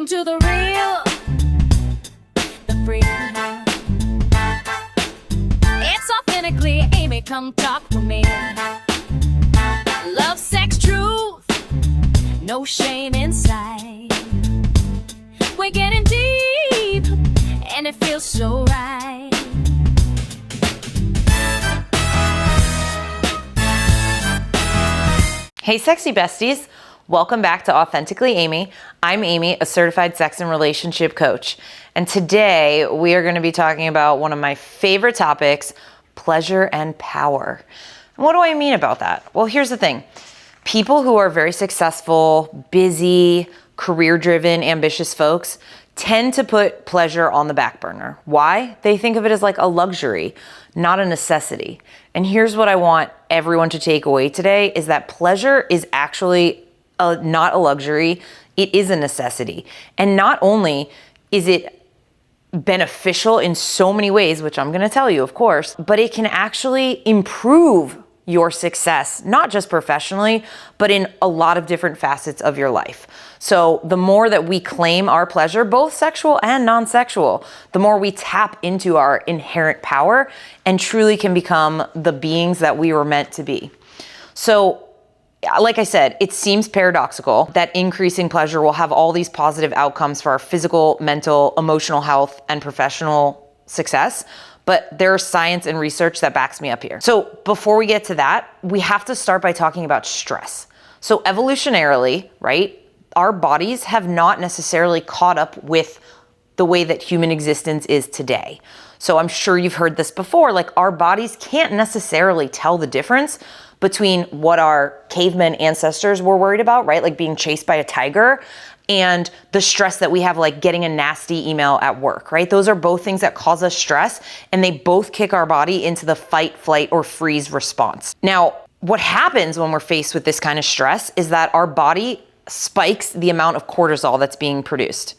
Welcome to the real, the free. It's Authentically Amy, come talk with me. Love, sex, truth, no shame inside. We're getting deep, and it feels so right. Hey sexy besties, welcome back to Authentically Amy. I'm Amy, a certified sex and relationship coach. And today we are going to be talking about one of my favorite topics, pleasure and power. And what do I mean about that? Well, here's the thing. People who are very successful, busy, career-driven, ambitious folks tend to put pleasure on the back burner. Why? They think of it as like a luxury, not a necessity. And here's what I want everyone to take away today is that pleasure is actually not a luxury, it is a necessity. And not only is it beneficial in so many ways, which I'm gonna tell you, of course, but it can actually improve your success, not just professionally, but in a lot of different facets of your life. So the more that we claim our pleasure, both sexual and non-sexual, the more we tap into our inherent power and truly can become the beings that we were meant to be. So, like I said, it seems paradoxical that increasing pleasure will have all these positive outcomes for our physical, mental, emotional health, and professional success. But there's science and research that backs me up here. So before we get to that, we have to start by talking about stress. So evolutionarily, right, our bodies have not necessarily caught up with the way that human existence is today. So I'm sure you've heard this before, like our bodies can't necessarily tell the difference between what our caveman ancestors were worried about, right? Like being chased by a tiger, and the stress that we have, like getting a nasty email at work, right? Those are both things that cause us stress, and they both kick our body into the fight, flight, or freeze response. Now, what happens when we're faced with this kind of stress is that our body spikes the amount of cortisol that's being produced.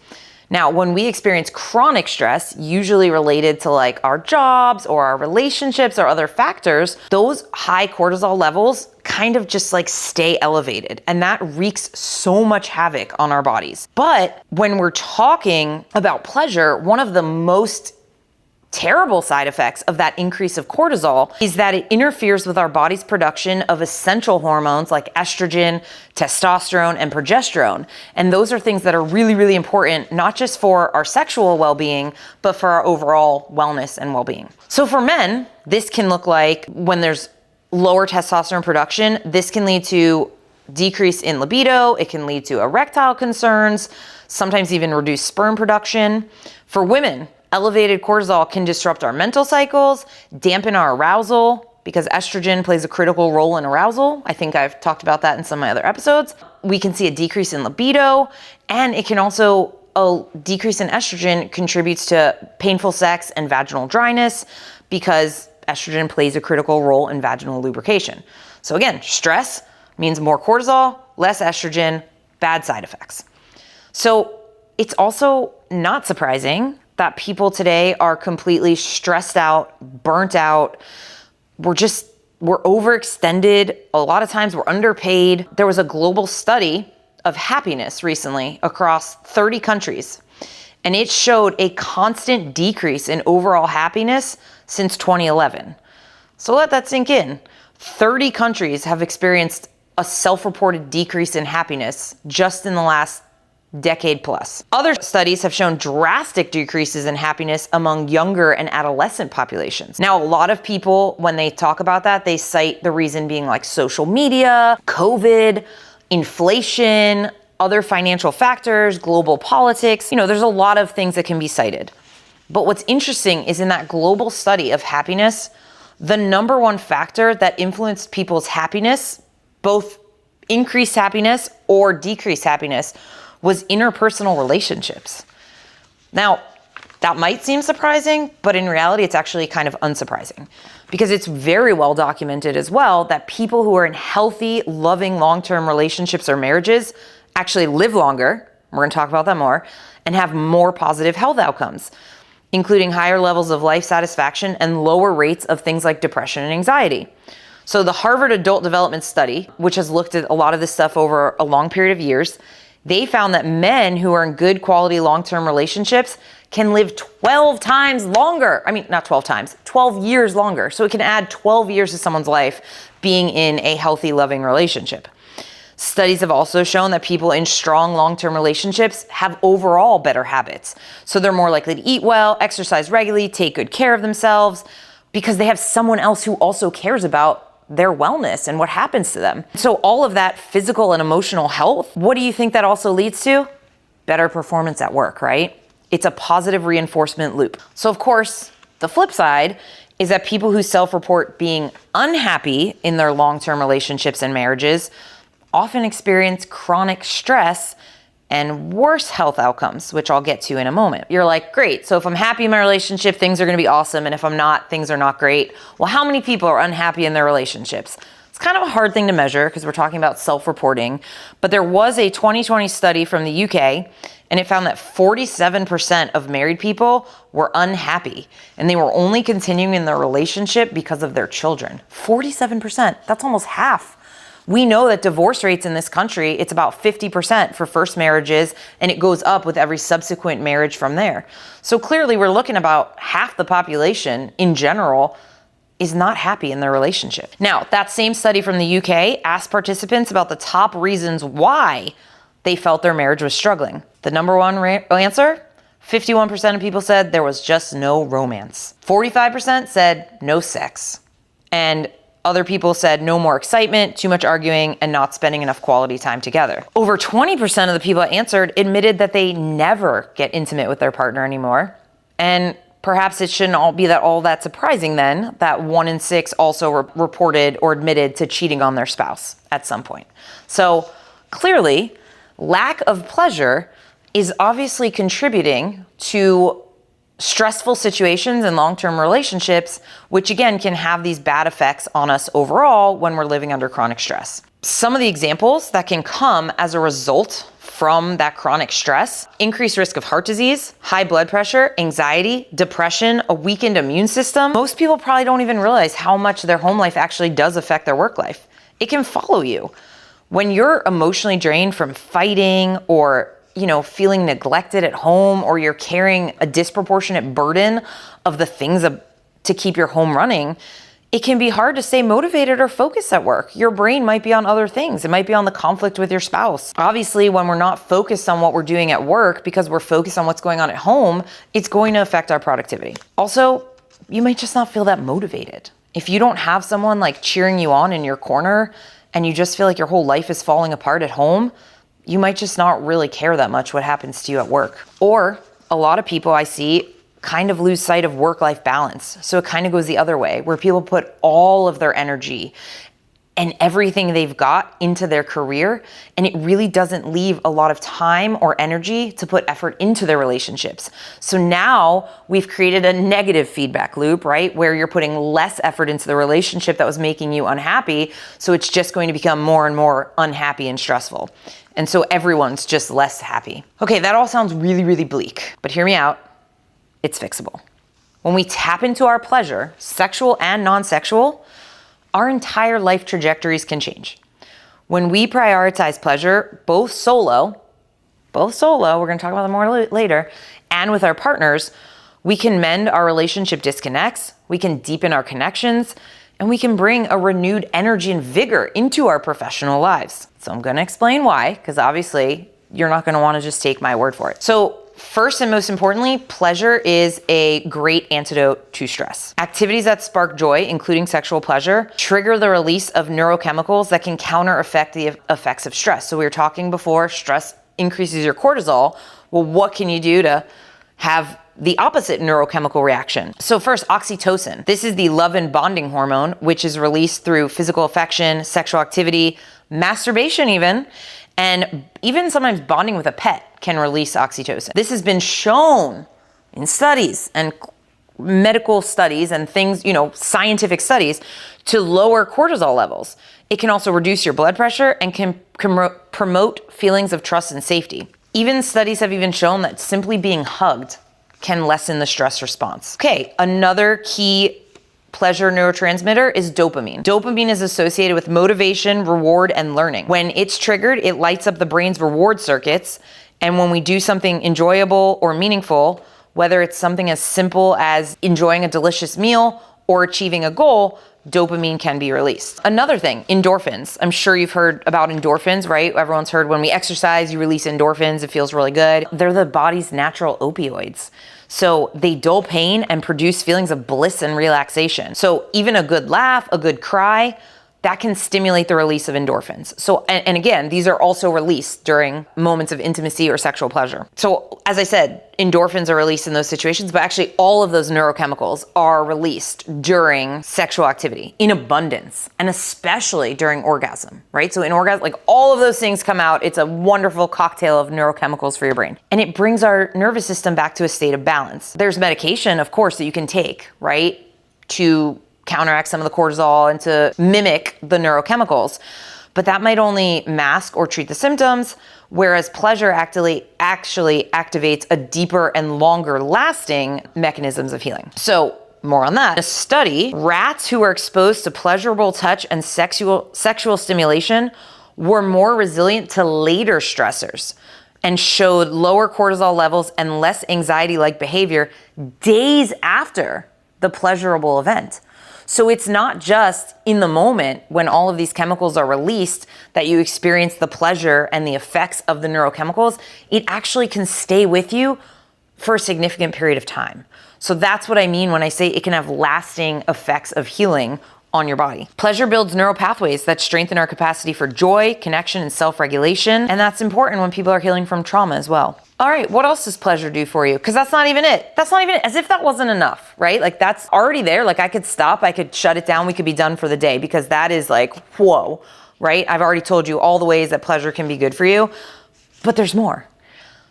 Now, when we experience chronic stress, usually related to like our jobs or our relationships or other factors, those high cortisol levels kind of just like stay elevated, and that wreaks so much havoc on our bodies. But when we're talking about pleasure, one of the most terrible side effects of that increase of cortisol is that it interferes with our body's production of essential hormones like estrogen, testosterone, and progesterone. And those are things that are really, really important, not just for our sexual well-being, but for our overall wellness and well-being. So for men, this can look like when there's lower testosterone production, this can lead to decrease in libido, it can lead to erectile concerns, sometimes even reduced sperm production. For women, elevated cortisol can disrupt our mental cycles, dampen our arousal, because estrogen plays a critical role in arousal. I think I've talked about that in some of my other episodes. We can see a decrease in libido, and it can also, a decrease in estrogen contributes to painful sex and vaginal dryness because estrogen plays a critical role in vaginal lubrication. So again, stress means more cortisol, less estrogen, bad side effects. So it's also not surprising that people today are completely stressed out, burnt out. We're overextended. A lot of times we're underpaid. There was a global study of happiness recently across 30 countries, and it showed a constant decrease in overall happiness since 2011. So let that sink in. 30 countries have experienced a self-reported decrease in happiness just in the last decade plus. Other studies have shown drastic decreases in happiness among younger and adolescent populations. Now, a lot of people, when they talk about that, they cite the reason being like social media, COVID, inflation, other financial factors, global politics. You know, there's a lot of things that can be cited. But what's interesting is in that global study of happiness, the number one factor that influenced people's happiness, both increased happiness or decreased happiness, was interpersonal relationships. Now, that might seem surprising, but in reality, it's actually kind of unsurprising because it's very well documented as well that people who are in healthy, loving, long-term relationships or marriages actually live longer, we're gonna talk about that more, and have more positive health outcomes, including higher levels of life satisfaction and lower rates of things like depression and anxiety. So the Harvard Adult Development Study, which has looked at a lot of this stuff over a long period of years, They found that men who are in good quality long-term relationships can live 12 times longer. I mean, not 12 times, 12 years longer. So it can add 12 years to someone's life being in a healthy, loving relationship. Studies have also shown that people in strong long-term relationships have overall better habits. So they're more likely to eat well, exercise regularly, take good care of themselves, because they have someone else who also cares about their wellness and what happens to them. So all of that physical and emotional health, what do you think that also leads to? Better performance at work, right? It's a positive reinforcement loop. So of course, the flip side is that people who self-report being unhappy in their long-term relationships and marriages often experience chronic stress and worse health outcomes, which I'll get to in a moment. You're like, great, so if I'm happy in my relationship, things are gonna be awesome, and if I'm not, things are not great. Well, how many people are unhappy in their relationships? It's kind of a hard thing to measure because we're talking about self-reporting, but there was a 2020 study from the UK, and it found that 47% of married people were unhappy, and they were only continuing in their relationship because of their children. 47%, that's almost half. We know that divorce rates in this country, it's about 50% for first marriages, and it goes up with every subsequent marriage from there. So clearly we're looking about half the population in general is not happy in their relationship. Now, that same study from the UK asked participants about the top reasons why they felt their marriage was struggling. The number one answer, 51% of people said there was just no romance. 45% said no sex. And other people said no more excitement, too much arguing, and not spending enough quality time together. Over 20% of the people that answered admitted that they never get intimate with their partner anymore. And perhaps it shouldn't all be all that surprising then that 1 in 6 also reported or admitted to cheating on their spouse at some point. So clearly, lack of pleasure is obviously contributing to stressful situations and long-term relationships, which again can have these bad effects on us overall when we're living under chronic stress. Some of the examples that can come as a result from that chronic stress: increased risk of heart disease, high blood pressure, anxiety, depression, a weakened immune system. Most people probably don't even realize how much their home life actually does affect their work life. It can follow you. When you're emotionally drained from fighting or feeling neglected at home, or you're carrying a disproportionate burden of the things to keep your home running, it can be hard to stay motivated or focused at work. Your brain might be on other things. It might be on the conflict with your spouse. Obviously, when we're not focused on what we're doing at work because we're focused on what's going on at home, it's going to affect our productivity. Also, you might just not feel that motivated. If you don't have someone like cheering you on in your corner and you just feel like your whole life is falling apart at home, you might just not really care that much what happens to you at work. Or a lot of people I see kind of lose sight of work-life balance. So it kind of goes the other way, where people put all of their energy and everything they've got into their career, and it really doesn't leave a lot of time or energy to put effort into their relationships. So now we've created a negative feedback loop, right? Where you're putting less effort into the relationship that was making you unhappy, so it's just going to become more and more unhappy and stressful. And so everyone's just less happy. Okay, that all sounds really, really bleak, but hear me out. It's fixable. When we tap into our pleasure, sexual and non-sexual, our entire life trajectories can change. When we prioritize pleasure, both solo, we're gonna talk about that more later, and with our partners, we can mend our relationship disconnects, we can deepen our connections, and we can bring a renewed energy and vigor into our professional lives. So I'm gonna explain why, because obviously you're not gonna wanna just take my word for it. So first and most importantly, pleasure is a great antidote to stress. Activities that spark joy, including sexual pleasure, trigger the release of neurochemicals that can counter-effect the effects of stress. So we were talking before, stress increases your cortisol. Well, what can you do to have the opposite neurochemical reaction? So first, oxytocin. This is the love and bonding hormone, which is released through physical affection, sexual activity, masturbation and even sometimes bonding with a pet can release oxytocin. This has been shown in studies and medical studies and things, scientific studies, to lower cortisol levels. It can also reduce your blood pressure and can promote feelings of trust and safety. Even studies have even shown that simply being hugged can lessen the stress response. Okay, another key pleasure neurotransmitter is dopamine. Dopamine is associated with motivation, reward, and learning. When it's triggered, it lights up the brain's reward circuits. And when we do something enjoyable or meaningful, whether it's something as simple as enjoying a delicious meal or achieving a goal, dopamine can be released. Another thing, endorphins. I'm sure you've heard about endorphins, right? Everyone's heard when we exercise, you release endorphins. It feels really good. They're the body's natural opioids. So they dull pain and produce feelings of bliss and relaxation. So even a good laugh, a good cry, that can stimulate the release of endorphins. So, and again, these are also released during moments of intimacy or sexual pleasure. So as I said, endorphins are released in those situations, but actually all of those neurochemicals are released during sexual activity in abundance, and especially during orgasm, right? So in orgasm, like all of those things come out. It's a wonderful cocktail of neurochemicals for your brain. And it brings our nervous system back to a state of balance. There's medication, of course, that you can take, right, to counteract some of the cortisol and to mimic the neurochemicals. But that might only mask or treat the symptoms, whereas pleasure actually activates a deeper and longer lasting mechanisms of healing. So more on that. In a study, rats who were exposed to pleasurable touch and sexual stimulation were more resilient to later stressors and showed lower cortisol levels and less anxiety-like behavior days after the pleasurable event. So it's not just in the moment when all of these chemicals are released that you experience the pleasure and the effects of the neurochemicals. It actually can stay with you for a significant period of time. So that's what I mean when I say it can have lasting effects of healing on your body. Pleasure builds neural pathways that strengthen our capacity for joy, connection, and self-regulation. And that's important when people are healing from trauma as well. All right, what else does pleasure do for you? Because that's not even it. That's not even it. As if that wasn't enough, right? Like that's already there. Like I could stop, I could shut it down, we could be done for the day, because that is like, whoa, right? I've already told you all the ways that pleasure can be good for you, but there's more.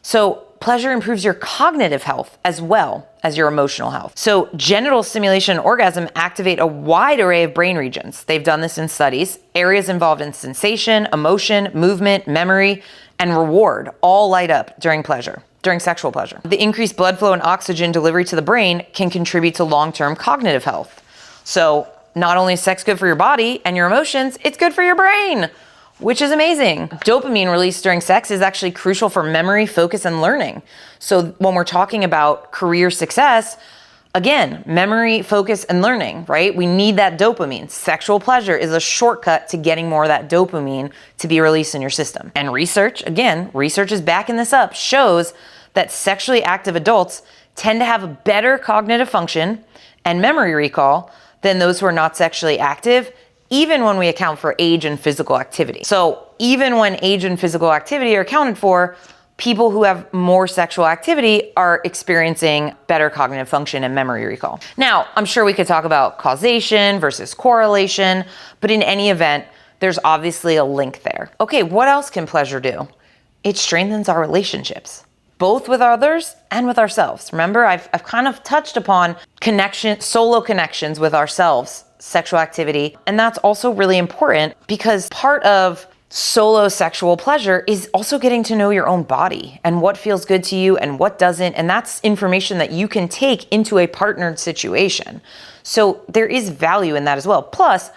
So pleasure improves your cognitive health as well as your emotional health. So genital stimulation and orgasm activate a wide array of brain regions. They've done this in studies. Areas involved in sensation, emotion, movement, memory, and reward all light up during sexual pleasure. The increased blood flow and oxygen delivery to the brain can contribute to long-term cognitive health. So not only is sex good for your body and your emotions, it's good for your brain, which is amazing. Dopamine released during sex is actually crucial for memory, focus, and learning. So when we're talking about career success, again, memory, focus, and learning, right? We need that dopamine. Sexual pleasure is a shortcut to getting more of that dopamine to be released in your system. And research is backing this up, shows that sexually active adults tend to have a better cognitive function and memory recall than those who are not sexually active, even when we account for age and physical activity. So even when age and physical activity are accounted for, people who have more sexual activity are experiencing better cognitive function and memory recall. Now, I'm sure we could talk about causation versus correlation, but in any event, there's obviously a link there. Okay, what else can pleasure do? It strengthens our relationships, both with others and with ourselves. Remember, I've kind of touched upon solo connections with ourselves, sexual activity, and that's also really important because part of solo sexual pleasure is also getting to know your own body and what feels good to you and what doesn't. And that's information that you can take into a partnered situation. So there is value in that as well. Plus,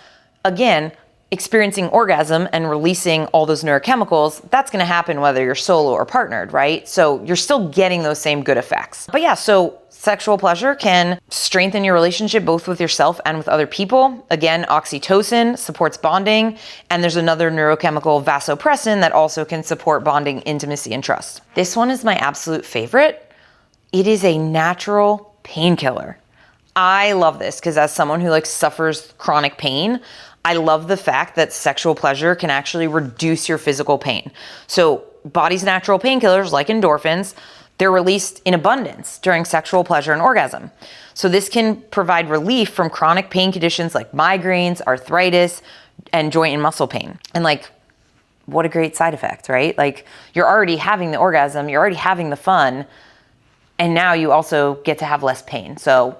again, experiencing orgasm and releasing all those neurochemicals, that's going to happen whether you're solo or partnered, right? So you're still getting those same good effects. But yeah, so sexual pleasure can strengthen your relationship both with yourself and with other people. Again, oxytocin supports bonding, and there's another neurochemical, vasopressin, that also can support bonding, intimacy, and trust. This one is my absolute favorite. It is a natural painkiller. I love this because as someone who suffers chronic pain, I love the fact that sexual pleasure can actually reduce your physical pain. So body's natural painkillers like endorphins, they're released in abundance during sexual pleasure and orgasm. So this can provide relief from chronic pain conditions like migraines, arthritis, and joint and muscle pain. And what a great side effect, right? You're already having the orgasm, you're already having the fun, and now you also get to have less pain. So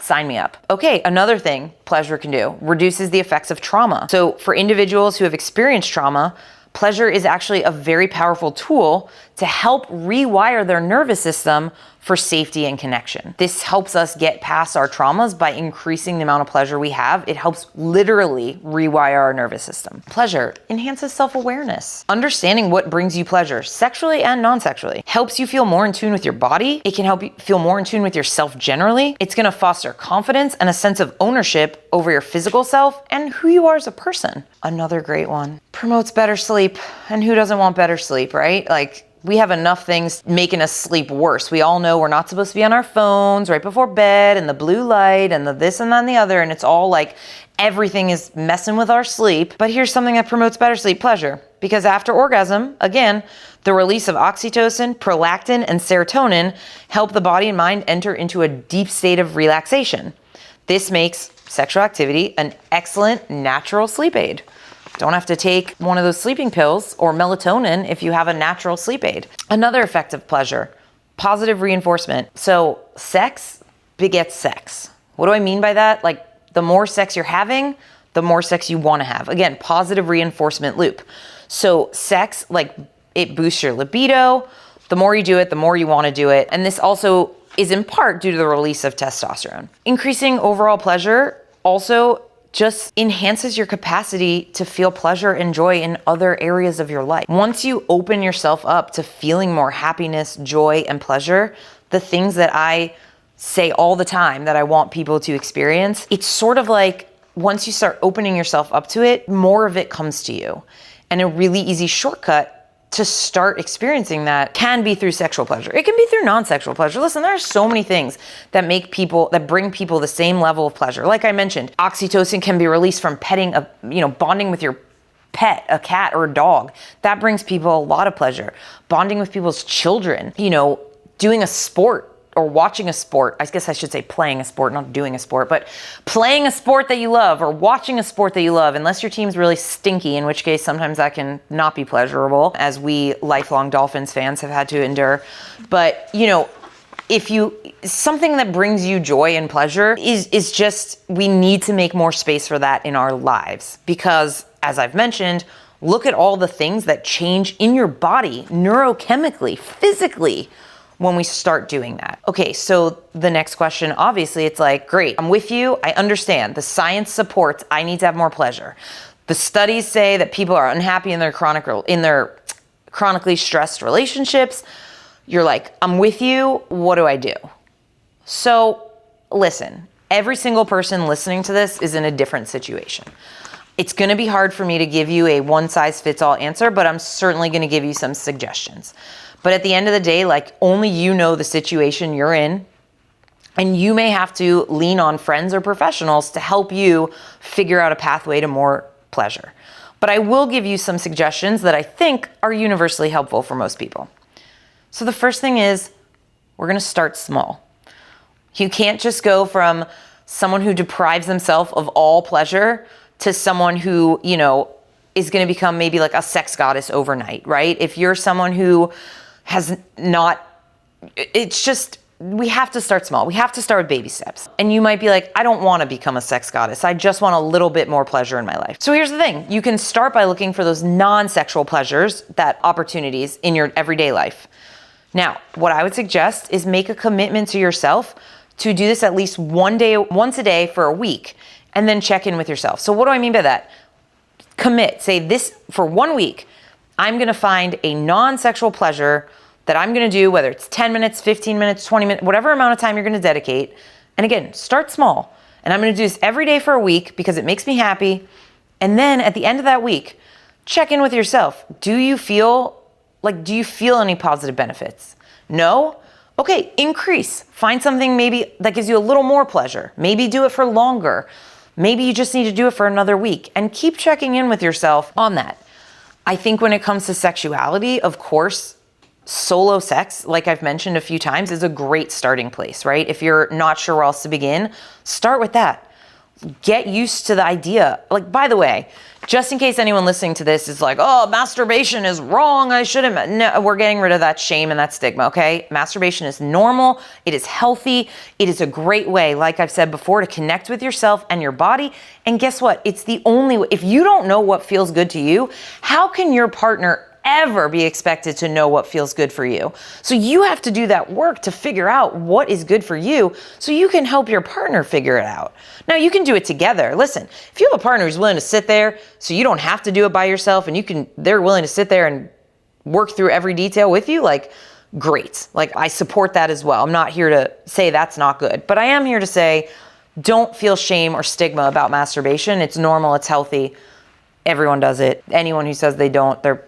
sign me up. Okay, another thing pleasure can do, reduces the effects of trauma. So for individuals who have experienced trauma, Pleasure is actually a very powerful tool to help rewire their nervous system for safety and connection. This helps us get past our traumas by increasing the amount of pleasure we have. It helps literally rewire our nervous system. Pleasure enhances self-awareness. Understanding what brings you pleasure, sexually and non-sexually, helps you feel more in tune with your body. It can help you feel more in tune with yourself generally. It's gonna foster confidence and a sense of ownership over your physical self and who you are as a person. Another great one. Promotes better sleep. And who doesn't want better sleep, right? Like, we have enough things making us sleep worse. We all know we're not supposed to be on our phones right before bed, and the blue light and the this and then the other, and it's all like everything is messing with our sleep. But here's something that promotes better sleep: pleasure. Because after orgasm, again, the release of oxytocin, prolactin, and serotonin help the body and mind enter into a deep state of relaxation. This makes sexual activity an excellent natural sleep aid. Don't have to take one of those sleeping pills or melatonin if you have a natural sleep aid. Another effect of pleasure: positive reinforcement. So sex begets sex. What do I mean by that? Like, the more sex you're having, the more sex you want to have. Again, positive reinforcement loop. So sex, like, it boosts your libido. The more you do it, the more you want to do it. And this also is in part due to the release of testosterone. Increasing overall pleasure also just enhances your capacity to feel pleasure and joy in other areas of your life. Once you open yourself up to feeling more happiness, joy, and pleasure, the things that I say all the time that I want people to experience, it's sort of like once you start opening yourself up to it, more of it comes to you. And a really easy shortcut to start experiencing that can be through sexual pleasure. It can be through non-sexual pleasure. Listen, there are so many things that bring people the same level of pleasure. Like I mentioned, oxytocin can be released from bonding with your pet, a cat or a dog. That brings people a lot of pleasure. Bonding with people's children, doing a sport or watching a sport. I guess I should say playing a sport, not doing a sport, but playing a sport that you love or watching a sport that you love, unless your team's really stinky, in which case sometimes that can not be pleasurable, as we lifelong Dolphins fans have had to endure. But, something that brings you joy and pleasure is just, we need to make more space for that in our lives. Because, as I've mentioned, look at all the things that change in your body, neurochemically, physically, when we start doing that. Okay, so the next question, obviously, it's like, great, I'm with you, I understand. The science supports I need to have more pleasure. The studies say that people are unhappy in their chronically stressed relationships. You're like, I'm with you, what do I do? So listen, every single person listening to this is in a different situation. It's gonna be hard for me to give you a one-size-fits-all answer, but I'm certainly gonna give you some suggestions. But at the end of the day, like, only you know the situation you're in, and you may have to lean on friends or professionals to help you figure out a pathway to more pleasure. But I will give you some suggestions that I think are universally helpful for most people. So the first thing is, we're gonna start small. You can't just go from someone who deprives themselves of all pleasure to someone who, is gonna become maybe like a sex goddess overnight, right? If you're someone who has not, it's just, we have to start small. We have to start with baby steps. And you might be like, I don't want to become a sex goddess. I just want a little bit more pleasure in my life. So here's the thing. You can start by looking for those non-sexual pleasures, that opportunities in your everyday life. Now, what I would suggest is make a commitment to yourself to do this at least once a day for a week, and then check in with yourself. So what do I mean by that? Commit. Say this for 1 week. I'm going to find a non-sexual pleasure that I'm going to do, whether it's 10 minutes, 15 minutes, 20 minutes, whatever amount of time you're going to dedicate. And again, start small. And I'm going to do this every day for a week because it makes me happy. And then at the end of that week, check in with yourself. Do you feel any positive benefits? No? Okay, increase. Find something maybe that gives you a little more pleasure. Maybe do it for longer. Maybe you just need to do it for another week, and keep checking in with yourself on that. I think when it comes to sexuality, of course, solo sex, like I've mentioned a few times, is a great starting place, right? If you're not sure where else to begin, start with that. Get used to the idea. Like, by the way, Just in case anyone listening to this is like, oh, masturbation is wrong, I shouldn't. No, we're getting rid of that shame and that stigma, okay? Masturbation is normal, it is healthy, it is a great way, like I've said before, to connect with yourself and your body. And guess what? It's the only way. If you don't know what feels good to you, how can your partner ever be expected to know what feels good for you? So you have to do that work to figure out what is good for you so you can help your partner figure it out. Now you can do it together. Listen, if you have a partner who's willing to sit there so you don't have to do it by yourself and they're willing to sit there and work through every detail with you, like, great. Like, I support that as well. I'm not here to say that's not good, but I am here to say, don't feel shame or stigma about masturbation. It's normal, it's healthy. Everyone does it. Anyone who says they don't, they're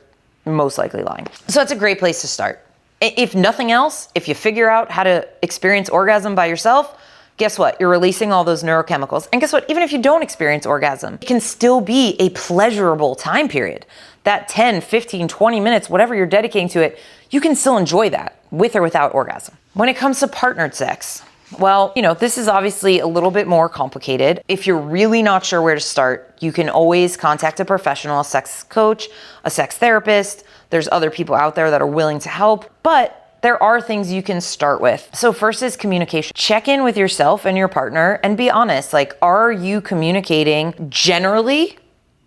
most likely lying. So it's a great place to start. If nothing else, if you figure out how to experience orgasm by yourself, guess what? You're releasing all those neurochemicals. And guess what? Even if you don't experience orgasm, it can still be a pleasurable time period. That 10, 15, 20 minutes, whatever you're dedicating to it, you can still enjoy that with or without orgasm. When it comes to partnered sex, well, this is obviously a little bit more complicated. If you're really not sure where to start, you can always contact a professional, a sex coach, a sex therapist. There's other people out there that are willing to help, but there are things you can start with. So first is communication. Check in with yourself and your partner and be honest. Like, are you communicating generally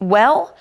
well?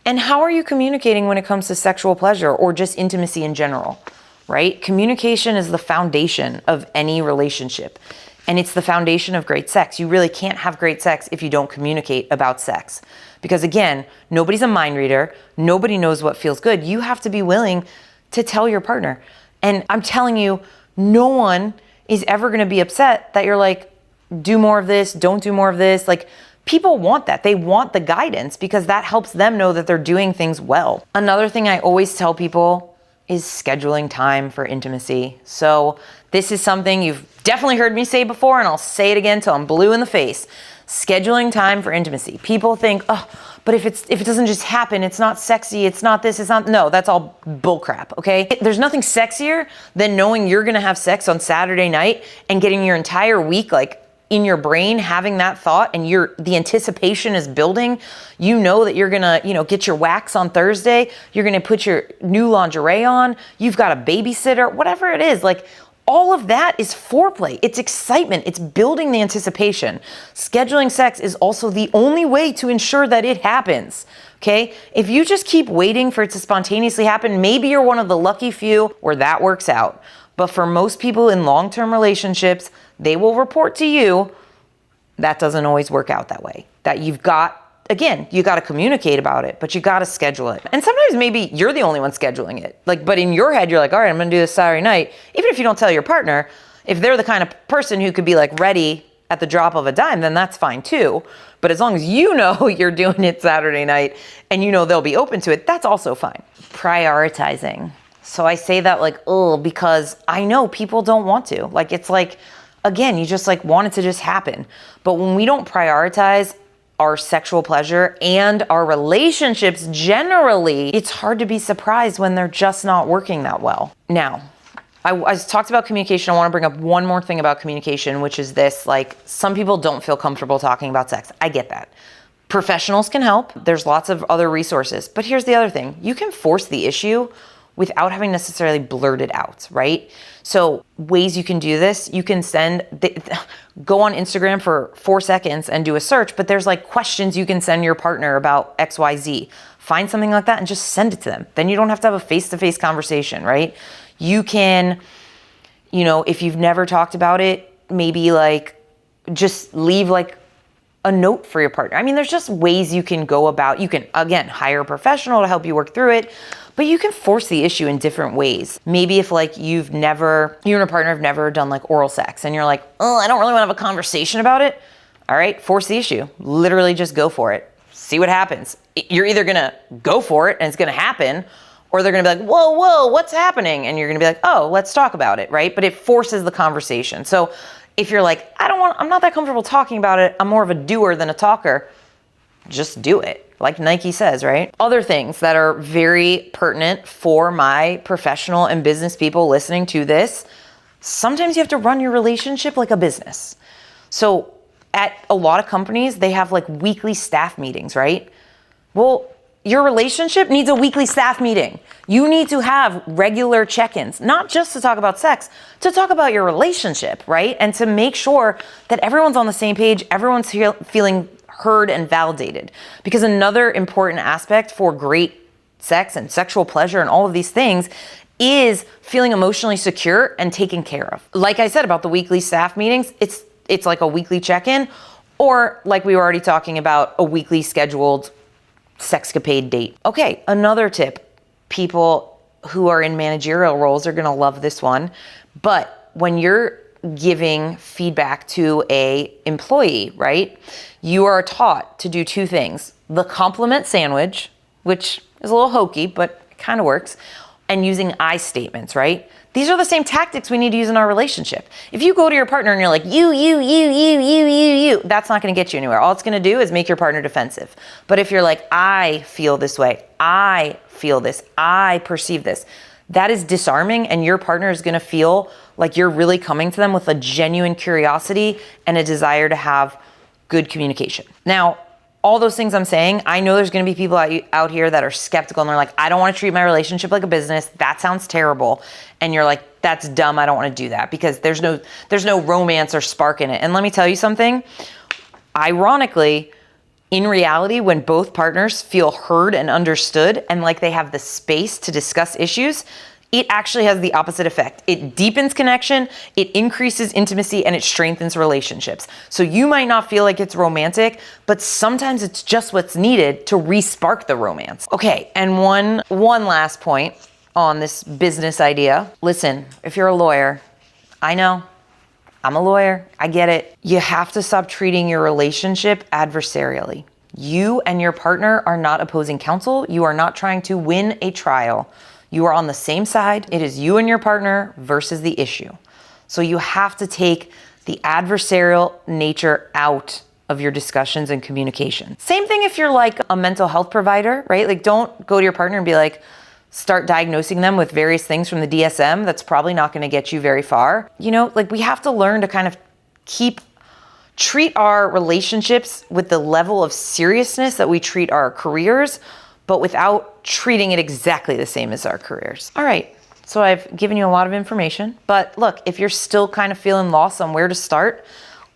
And how are you communicating when it comes to sexual pleasure or just intimacy in general? Right? Communication is the foundation of any relationship. And it's the foundation of great sex. You really can't have great sex if you don't communicate about sex. Because again, nobody's a mind reader. Nobody knows what feels good. You have to be willing to tell your partner. And I'm telling you, no one is ever going to be upset that you're like, do more of this, don't do more of this. Like, people want that. They want the guidance because that helps them know that they're doing things well. Another thing I always tell people is scheduling time for intimacy. So this is something you've definitely heard me say before, and I'll say it again till I'm blue in the face. Scheduling time for intimacy. People think, oh, but if it doesn't just happen, it's not sexy, it's not this, it's not, no, that's all bullcrap, okay? There's nothing sexier than knowing you're gonna have sex on Saturday night and getting your entire week, like, in your brain, having that thought, and the anticipation is building. You know that you're gonna, get your wax on Thursday. You're gonna put your new lingerie on. You've got a babysitter, whatever it is. Like, all of that is foreplay. It's excitement. It's building the anticipation. Scheduling sex is also the only way to ensure that it happens. Okay? If you just keep waiting for it to spontaneously happen, maybe you're one of the lucky few where that works out. But for most people in long-term relationships, they will report to you that doesn't always work out that way. That you got to communicate about it, but you got to schedule it. And sometimes maybe you're the only one scheduling it. But in your head, you're like, all right, I'm going to do this Saturday night. Even if you don't tell your partner, if they're the kind of person who could be like ready at the drop of a dime, then that's fine too. But as long as you know you're doing it Saturday night and they'll be open to it, that's also fine. Prioritizing. So I say that because I know people don't want to. Like, it's like, again, you just want it to just happen. But when we don't prioritize our sexual pleasure and our relationships generally, it's hard to be surprised when they're just not working that well. Now, I talked about communication. I want to bring up one more thing about communication, which is this, some people don't feel comfortable talking about sex. I get that. Professionals can help. There's lots of other resources. But here's the other thing. You can force the issue without having necessarily blurred it out, right? So ways you can do this, you can go on Instagram for 4 seconds and do a search, but there's questions you can send your partner about XYZ. Find something like that and just send it to them. Then you don't have to have a face-to-face conversation, right? You can, if you've never talked about it, maybe just leave a note for your partner. I mean, there's just ways you can go about, you can, again, hire a professional to help you work through it, but you can force the issue in different ways. Maybe if you and a partner have never done oral sex and you're like, oh, I don't really want to have a conversation about it. All right, force the issue. Literally just go for it. See what happens. You're either gonna go for it and it's gonna happen, or they're gonna be like, whoa, what's happening? And you're gonna be like, oh, let's talk about it, right? But it forces the conversation. So if you're like, I'm not that comfortable talking about it, I'm more of a doer than a talker, just do it. Like Nike says, right? Other things that are very pertinent for my professional and business people listening to this, sometimes you have to run your relationship like a business. So at a lot of companies, they have weekly staff meetings, right? Well, your relationship needs a weekly staff meeting. You need to have regular check-ins, not just to talk about sex, to talk about your relationship, right? And to make sure that everyone's on the same page, everyone's feeling heard and validated. Because another important aspect for great sex and sexual pleasure and all of these things is feeling emotionally secure and taken care of. Like I said about the weekly staff meetings, it's like a weekly check-in, or like we were already talking about, a weekly scheduled sexcapade date. Okay, another tip. People who are in managerial roles are gonna love this one, but when you're giving feedback to a employee, right, you are taught to do two things: the compliment sandwich, which is a little hokey, but it kind of works, and using I statements, right? These are the same tactics we need to use in our relationship. If you go to your partner and you're like, you, that's not gonna get you anywhere. All it's gonna do is make your partner defensive. But if you're like, I feel this way, I feel this, I perceive this, that is disarming, and your partner is gonna feel like you're really coming to them with a genuine curiosity and a desire to have good communication. Now, all those things I'm saying, I know there's gonna be people out here that are skeptical and they're like, I don't wanna treat my relationship like a business. That sounds terrible. And you're like, that's dumb, I don't wanna do that, because there's no romance or spark in it. And let me tell you something, ironically, in reality, when both partners feel heard and understood and like they have the space to discuss issues, it actually has the opposite effect. It deepens connection, it increases intimacy, and it strengthens relationships. So you might not feel like it's romantic, but sometimes it's just what's needed to re-spark the romance. Okay, and one last point on this business idea. Listen, if you're a lawyer, I know, I'm a lawyer, I get it. You have to stop treating your relationship adversarially. You and your partner are not opposing counsel. You are not trying to win a trial. You are on the same side. It is you and your partner versus the issue. So you have to take the adversarial nature out of your discussions and communication. Same thing if you're like a mental health provider, right? Like, don't go to your partner and be like, start diagnosing them with various things from the DSM. That's probably not gonna get you very far. You know, like, we have to learn to kind of treat our relationships with the level of seriousness that we treat our careers, but without treating it exactly the same as our careers. All right, so I've given you a lot of information, but look, if you're still kind of feeling lost on where to start,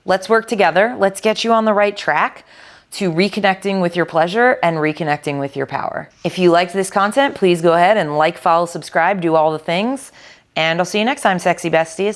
let's work together. Let's get you on the right track to reconnecting with your pleasure and reconnecting with your power. If you liked this content, please go ahead and like, follow, subscribe, do all the things, and I'll see you next time, sexy besties.